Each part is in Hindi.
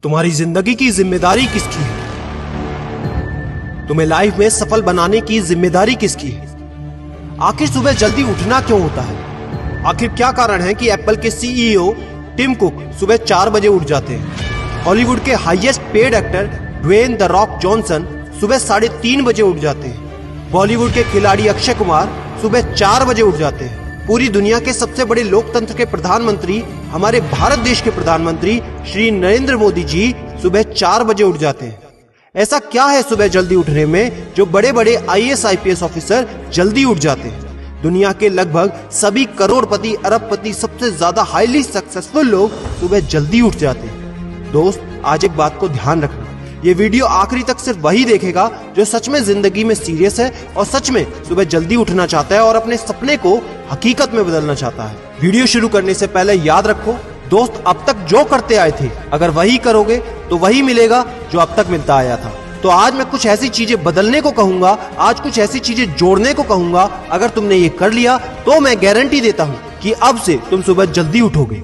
तुम्हारी जिंदगी की जिम्मेदारी किसकी है? तुम्हें लाइफ में सफल बनाने की जिम्मेदारी किसकी है? आखिर सुबह जल्दी उठना क्यों होता है? आखिर क्या कारण है कि एप्पल के सीईओ टिम कुक सुबह 4 बजे उठ जाते हैं? हॉलीवुड के highest paid actor Dwayne the Rock Johnson सुबह 3:30 बजे उठ जाते हैं। बॉलीवुड के खिलाड़ी अक्षय कुमार सुबह 4 बजे उठ जाते हैं। पूरी दुनिया के सबसे बड़े लोकतंत्र के प्रधानमंत्री, हमारे भारत देश के प्रधानमंत्री श्री नरेंद्र मोदी जी सुबह 4 बजे उठ जाते हैं। ऐसा क्या है सुबह जल्दी उठने में जो बड़े बड़े आईएएस आईपीएस ऑफिसर जल्दी उठ जाते हैं? दुनिया के लगभग सभी करोड़पति, अरबपति, सबसे ज्यादा हाईली सक्सेसफुल लोग सुबह जल्दी उठ जाते हैं। दोस्त, आज एक बात को ध्यान रखना, ये वीडियो आखिरी तक सिर्फ वही देखेगा जो सच में जिंदगी में सीरियस है और सच में सुबह जल्दी उठना चाहता है और अपने सपने को हकीकत में बदलना चाहता है। वीडियो शुरू करने से पहले याद रखो दोस्त, अब तक जो करते आए थे अगर वही करोगे तो वही मिलेगा जो अब तक मिलता आया था। तो आज मैं कुछ ऐसी चीजें बदलने को कहूंगा, आज कुछ ऐसी चीजें जोड़ने को कहूंगा। अगर तुमने ये कर लिया तो मैं गारंटी देता हूं कि अब से तुम सुबह जल्दी उठोगे।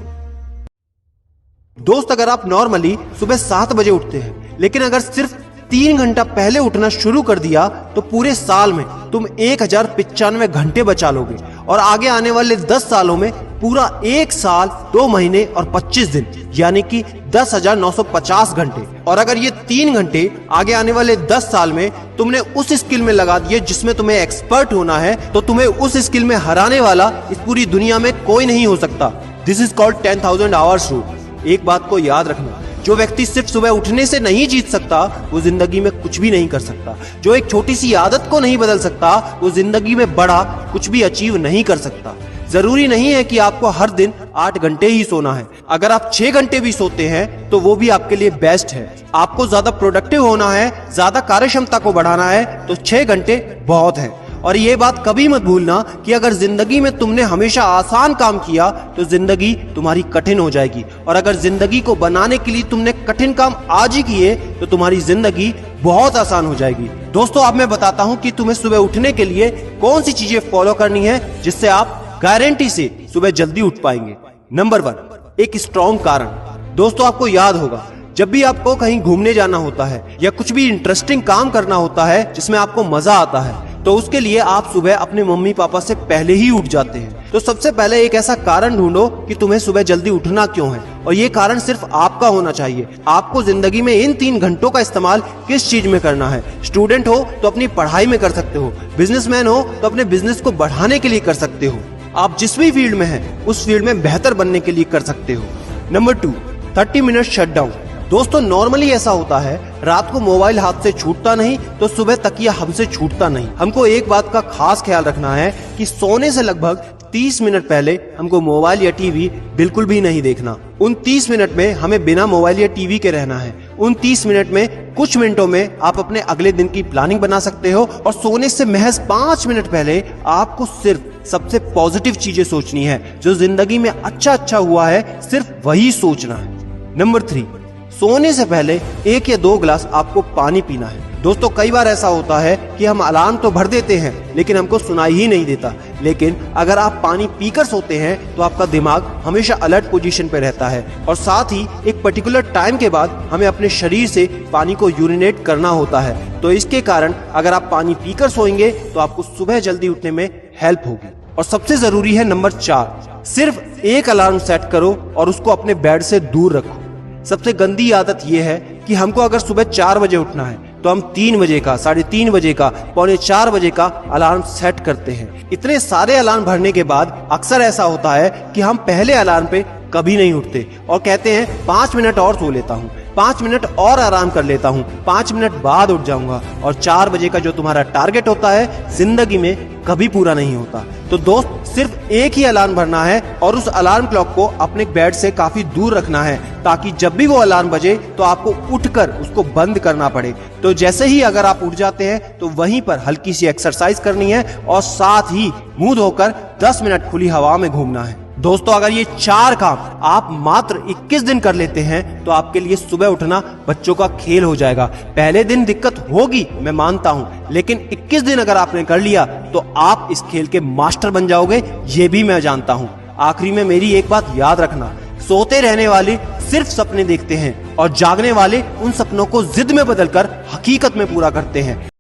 दोस्त, अगर आप नॉर्मली सुबह 7 बजे उठते हैं, लेकिन अगर सिर्फ 3 घंटा पहले उठना शुरू कर दिया तो पूरे साल में तुम 1095 घंटे बचा लोगे और आगे आने वाले 10 सालों में पूरा 1 साल 2 महीने और 25 दिन यानी कि 10,950 घंटे। और अगर ये 3 घंटे आगे आने वाले 10 साल में तुमने उस स्किल में लगा दिए जिसमें तुम्हें एक्सपर्ट होना है, तो तुम्हें उस स्किल में हराने वाला इस पूरी दुनिया में कोई नहीं हो सकता। This is called 10,000 hours rule. एक बात को याद रखना, जो व्यक्ति सिर्फ सुबह उठने से नहीं जीत सकता वो जिंदगी में कुछ भी नहीं कर सकता। जो एक छोटी सी आदत को नहीं बदल सकता वो जिंदगी में बड़ा कुछ भी अचीव नहीं कर सकता। जरूरी नहीं है कि आपको हर दिन 8 घंटे ही सोना है। अगर आप 6 घंटे भी सोते हैं तो वो भी आपके लिए बेस्ट है। आपको ज्यादा प्रोडक्टिव होना है, ज्यादा कार्य क्षमता को बढ़ाना है तो 6 घंटे बहुत है। और ये बात कभी मत भूलना कि अगर जिंदगी में तुमने हमेशा आसान काम किया तो जिंदगी तुम्हारी कठिन हो जाएगी, और अगर जिंदगी को बनाने के लिए तुमने कठिन काम आज ही किए तो तुम्हारी जिंदगी बहुत आसान हो जाएगी। दोस्तों, अब मैं बताता हूँ कि तुम्हें सुबह उठने के लिए कौन सी चीजें फॉलो करनी है जिससे आप गारंटी से सुबह जल्दी उठ पाएंगे। नंबर 1, एक स्ट्रॉन्ग कारण। दोस्तों, आपको याद होगा जब भी आपको कहीं घूमने जाना होता है या कुछ भी इंटरेस्टिंग काम करना होता है जिसमें आपको मजा आता है, तो उसके लिए आप सुबह अपने मम्मी पापा से पहले ही उठ जाते हैं। तो सबसे पहले एक ऐसा कारण ढूंढो कि तुम्हें सुबह जल्दी उठना क्यों है, और ये कारण सिर्फ आपका होना चाहिए। आपको जिंदगी में इन 3 घंटों का इस्तेमाल किस चीज में करना है? स्टूडेंट हो तो अपनी पढ़ाई में कर सकते हो, बिजनेसमैन हो तो अपने बिजनेस को बढ़ाने के लिए कर सकते हो, आप जिस भी फील्ड में हैं उस फील्ड में बेहतर बनने के लिए कर सकते हो। Number 2, 30 minute shutdown. दोस्तों, नॉर्मली ऐसा होता है, रात को मोबाइल हाथ से छूटता नहीं तो सुबह तकिया हमसे छूटता नहीं। हमको एक बात का खास ख्याल रखना है कि सोने से लगभग 30 मिनट पहले हमको मोबाइल या टीवी बिल्कुल भी नहीं देखना। उन 30 मिनट में हमें बिना मोबाइल या टीवी के रहना है। उन 30 मिनट में कुछ मिनटों में आप अपने अगले दिन की प्लानिंग बना सकते हो, और सोने से महज 5 मिनट पहले आपको सिर्फ सबसे पॉजिटिव चीजें सोचनी है। जो जिंदगी में अच्छा हुआ है सिर्फ वही सोचना है। नंबर 3, सोने से पहले 1 या 2 गिलास आपको पानी पीना है। दोस्तों, कई बार ऐसा होता है कि हम अलार्म तो भर देते हैं लेकिन हमको सुनाई ही नहीं देता। लेकिन अगर आप पानी पीकर सोते हैं तो आपका दिमाग हमेशा अलर्ट पोजीशन पे रहता है, और साथ ही एक पर्टिकुलर टाइम के बाद हमें अपने शरीर से पानी को यूरिनेट करना होता है। तो इसके कारण अगर आप पानी पीकर सोएंगे तो आपको सुबह जल्दी उठने में हेल्प होगी। और सबसे जरूरी है नंबर 4, सिर्फ एक अलार्म सेट करो और उसको अपने बेड से दूर रखो। सबसे गंदी आदत यह है कि हमको अगर सुबह 4 बजे उठना है तो हम 3 बजे का, 3:30 बजे का, 3:45 बजे का अलार्म सेट करते हैं। इतने सारे अलार्म भरने के बाद अक्सर ऐसा होता है कि हम पहले अलार्म पे कभी नहीं उठते और कहते हैं 5 मिनट और सो लेता हूँ, 5 मिनट और आराम कर लेता हूँ, 5 मिनट बाद उठ जाऊंगा, और 4 बजे का जो तुम्हारा टारगेट होता है जिंदगी में कभी पूरा नहीं होता। तो दोस्त, सिर्फ एक ही अलार्म भरना है और उस अलार्म क्लॉक को अपने बेड से काफी दूर रखना है, ताकि जब भी वो अलार्म बजे तो आपको उठकर उसको बंद करना पड़े। तो जैसे ही अगर आप उठ जाते हैं तो वहीं पर हल्की सी एक्सरसाइज करनी है और साथ ही मुंह धोकर 10 मिनट खुली हवा में घूमना है। दोस्तों, अगर ये 4 काम आप मात्र 21 दिन कर लेते हैं तो आपके लिए सुबह उठना बच्चों का खेल हो जाएगा। पहले दिन दिक्कत होगी, मैं मानता हूं, लेकिन 21 दिन अगर आपने कर लिया तो आप इस खेल के मास्टर बन जाओगे, ये भी मैं जानता हूं। आखिरी में मेरी एक बात याद रखना, सोते रहने वाली सिर्फ सपने देखते हैं और जागने वाले उन सपनों को जिद में बदलकर हकीकत में पूरा करते हैं।